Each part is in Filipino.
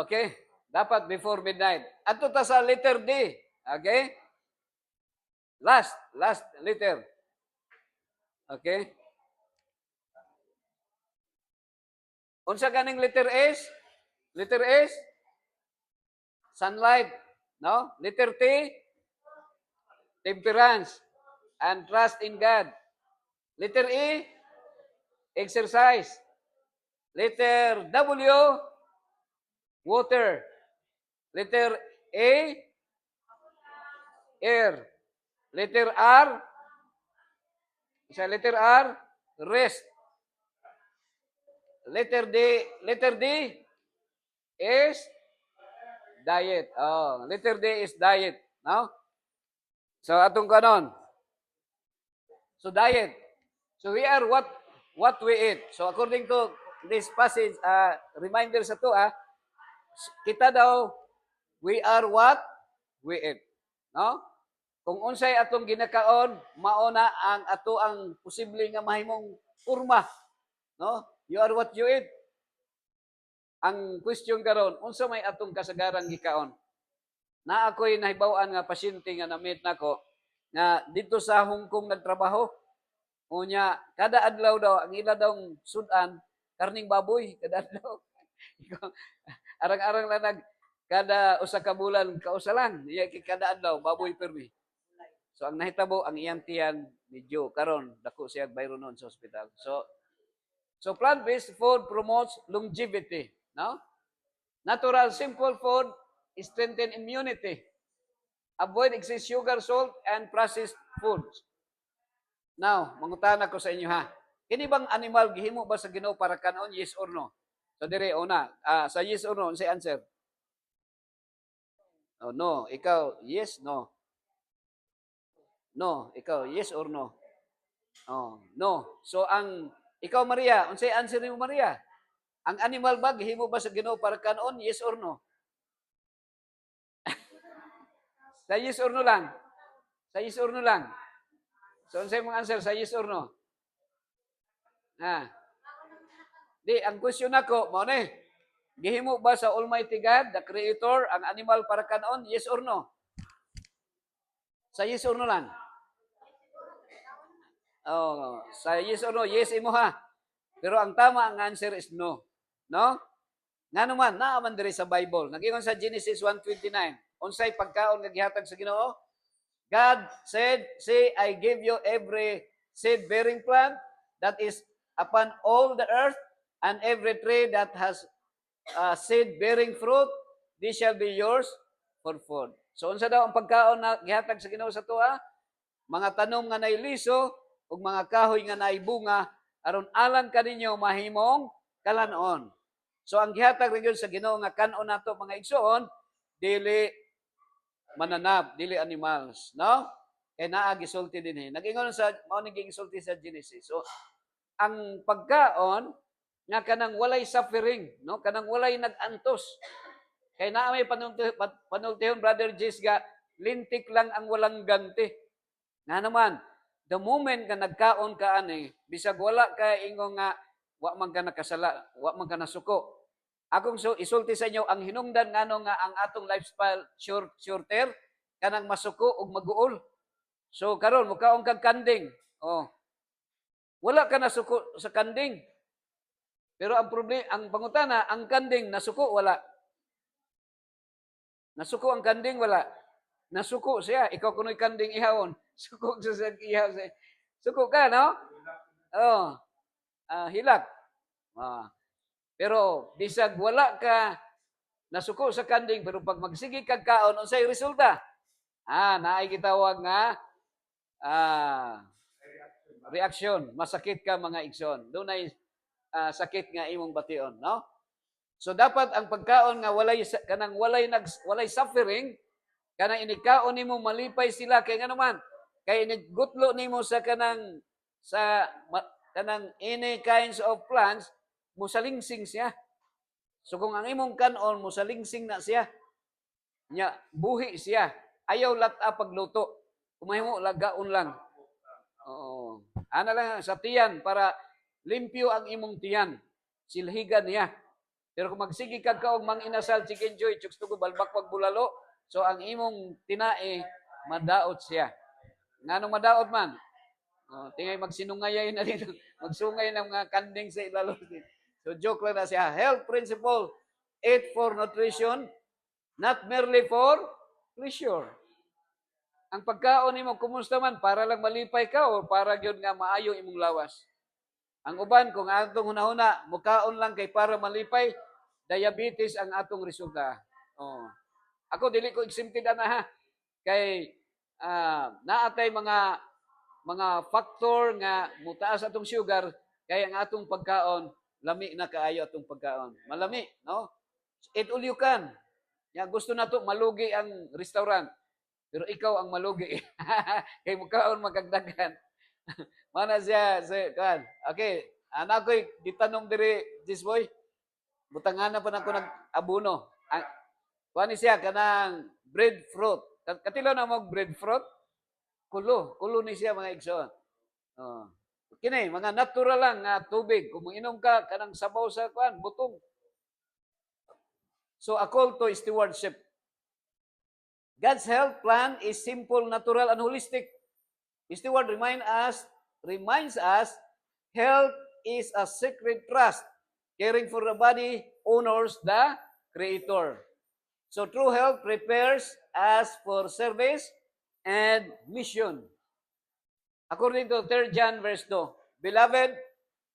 Okay? Dapat before midnight. Ato ta sa letter D. Okay? Last letter. Okay? Unsa ganing letter S? Letter S, sunlight. No? Letter T, temperance and trust in God. Letter E, exercise. Letter W, water. Letter A, air. Letter R, letter R, rest. Letter D is diet. Oh, letter D is diet. No? So atong kanon. So diet. So we are what we eat. So according to this passage, reminder sa to, kita daw, we are what we eat. No? Kung unsay atong ginakaon, mauna ang ato ang posible nga mahimong kurma. No? You are what you eat. Ang question karon, unsa may atong kasagarang gikaon? Na ako'y nahibaw-an nga pasyente nga na-meet nako nga dito sa Hong Kong nagtrabaho. Unya, kada adlaw daw, ang ila daw sudan, karning baboy, kada adlaw. Arang-arang lang kada usa ka bulan, kausa lang. Iya kada adlaw, baboy permi. So, ang nahitabo, ang iyang tiyan, medyo, karon dako siya bayro noon sa ospital. So plant-based food promotes longevity. No? Natural, simple food strengthen immunity. Avoid excess sugar, salt, and processed foods. Now, mangutana ko sa inyo ha. Kini bang animal gihimo ba sa Ginoo para kanon? Yes or no? So dire una, sa yes or no, say answer. Oh, no, ikaw yes, no. No, ikaw yes or no? Oh, no. So ang ikaw Maria, unsay answer ni Maria? Ang animal ba gihimo ba sa Ginoo para kanon? Yes or no? Sa yes or no lang. Sa yes or no lang. So unsay mong answer sa yes or no? Ha. Di, ang question nako, mo ni, gihimo ba sa Almighty God, the Creator, ang animal para kanon? Yes or no? Sa yes or no lang. Oh, sa yes or no, yes imo ha. Pero ang tama ang answer is no. No? Nga naman, naaman diri sa Bible. Nagingon sa Genesis 1:29. Unsay pagkaon nga gihatag sa Ginoo? God said, "See, I give you every seed-bearing plant that is upon all the earth, and every tree that has seed-bearing fruit, this shall be yours for food." So, unsa daw ang pagkaon na gihatag sa Ginoo sa tuwa? Mga tanom nga nailiso, ug mga kahoy nga naibunga, aron alang kaninyo mahimong kalanon. So, ang gihatag rin sa Ginoo nga kanon nato mga igsoon, dili mananap, dili animals, no? Kaya naa gisulti din Nag-ingon sa mao ning gisulti sa Genesis. So ang pagkaon nga kanang walay suffering, no? Kanang walay nag-antos. Kay naa may panultihon Brother Jis ga lintik lang ang walang ganti. Nga naman, the moment nga nagkaon ka ani, bisag wala ka ingon nga wa man ka nakasala, wa man ka nasuko. Akong isulti sa inyo ang hinungdan ngano nga ang atong lifestyle shorter kanang masuko ug maguol. So karon mukaon kag kanding. Oh. Wala ka nasuko sa kanding. Pero ang problema, ang pangutana, ang kanding nasuko wala. Nasuko ang kanding wala. Nasuko siya, ikaw kunoy kanding ihawon. Suko sa ihaw siya. Suko ka, no? Oh. Hilak. Pero bisag wala ka nasuko sa kanding pero pag magsige kag kaon unsay resulta? Naay gitawag nga reaction, masakit ka mga igsoon. Dunay sakit nga imong bation, no? So dapat ang pagkaon nga walay suffering kanang inikaon nimo malipay sila kay ngano man kay inigutlo nimo sa kanang any kinds of plants musalingsing siya. So kung ang imong kanon musalingsing na siya, nya buhi siya. Ayaw lata pagluto. Kumahimo lagaon lang. Oo. Ana lang sa tiyan para limpyo ang imong tiyan. Silhigan niya. Pero kung magsigi ka og mang inasal chicken joy, chooks tugo balbak pag bulalo, so ang imong tinae madaot siya. Nganong madaot man? Tingay magsinungayay na dito. Magsungay ng mga kanding sa ilalo. So joke lang na siya. Health principle, eat for nutrition, not merely for pleasure. Ang pagkaon nimo kumusta man para lang malipay ka o para gyud nga maayo imong lawas. Ang uban kung atong hunahuna mukaon lang kay para malipay, diabetes ang atong resulta. Oh. Ako dili ko exempted ana ha kay naatay mga factor nga mutaas atong sugar kay ang atong pagkaon lami na kaayo atong pagkaon. Malami, no? Eat all you can. Ya gusto nato malugi ang restaurant. Pero ikaw ang malugi. Kay mukaon magagdagan. Mana siya, kan. Okay, anak ko'y gitanong diri, Jisboy, butangan na pa na ko nag-abuno. Kuha ni siya, kanang breadfruit. Katilo na mo breadfruit? Kulo ni siya mga igsoon. Oh. Kini, mga natural lang nga tubig. Kung inom ka, kanang sabaw sa kuan, butong. So, a call to stewardship. God's health plan is simple, natural, and holistic. Steward reminds us health is a sacred trust. Caring for the body honors the Creator. So true health prepares us for service and mission. According to 3 John verse 2, Beloved,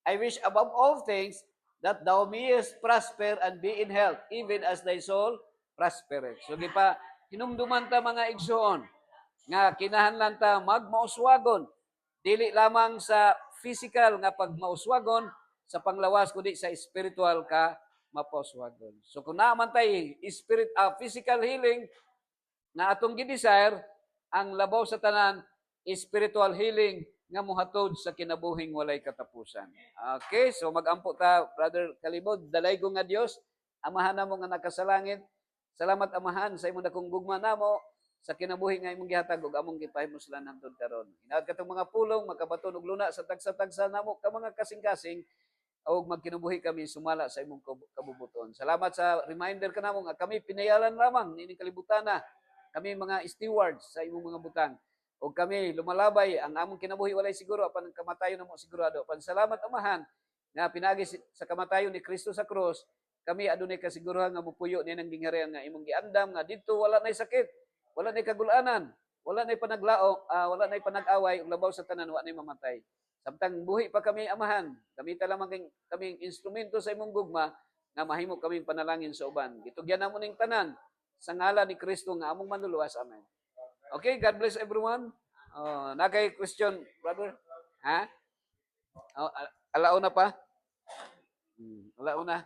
I wish above all things that thou mayest prosper and be in health, even as thy soul prospereth. So, hinumduman ta mga igsoon, nga kinahanglan ta magmauswagon, dili lamang sa physical nga pagmauswagon, sa panglawas, kundi sa spiritual ka mapauswagon. So, kung naaman tayo physical healing na atong gidesire, ang labaw sa tanan, spiritual healing nga muhatod sa kinabuhing walay katapusan. Okay, so magampo ta, Brother Kalibod, dalay ko nga Dios, amahan namo nga nakasalangit. Salamat amahan sa imong dakong gugma namo sa kinabuhi nga imong gihatag ug among gipahimoslan hangtod karon. Inaad katong mga pulong makabaton og luna sa tagsa-tagsa namo ka mga kasing-kasing ug magkinubuhi kami sumala sa imong kabubuton. Salamat sa reminder kanamo nga kami pinayalan lamang nining kalibutan na. Kami mga stewards sa imong mga butang. O kami lumalabay ang among kinabuhi walay siguro apan ang kamatayon namo sigurado. Apan salamat amahan nga pinagi sa kamatayon ni Kristo sa krus, kami adunay kasiguruhan nga mupuyo ni nang gingharian nga imong giandam nga didto wala nay sakit, wala nay kagulanan, wala nay panaglao, wala nay panag-away ug labaw sa tanan wa nay mamatay. Samtang buhi pa kami amahan, gamita lamang kaming instrumento sa imong gugma nga mahimo kaming panalangin sa uban. Gitugyan namo ning tanan sa ngalan ni Kristo nga among manluluwas. Amen. Okay, God bless everyone. Nakay question, brother? Ha? Alauna pa? Alauna.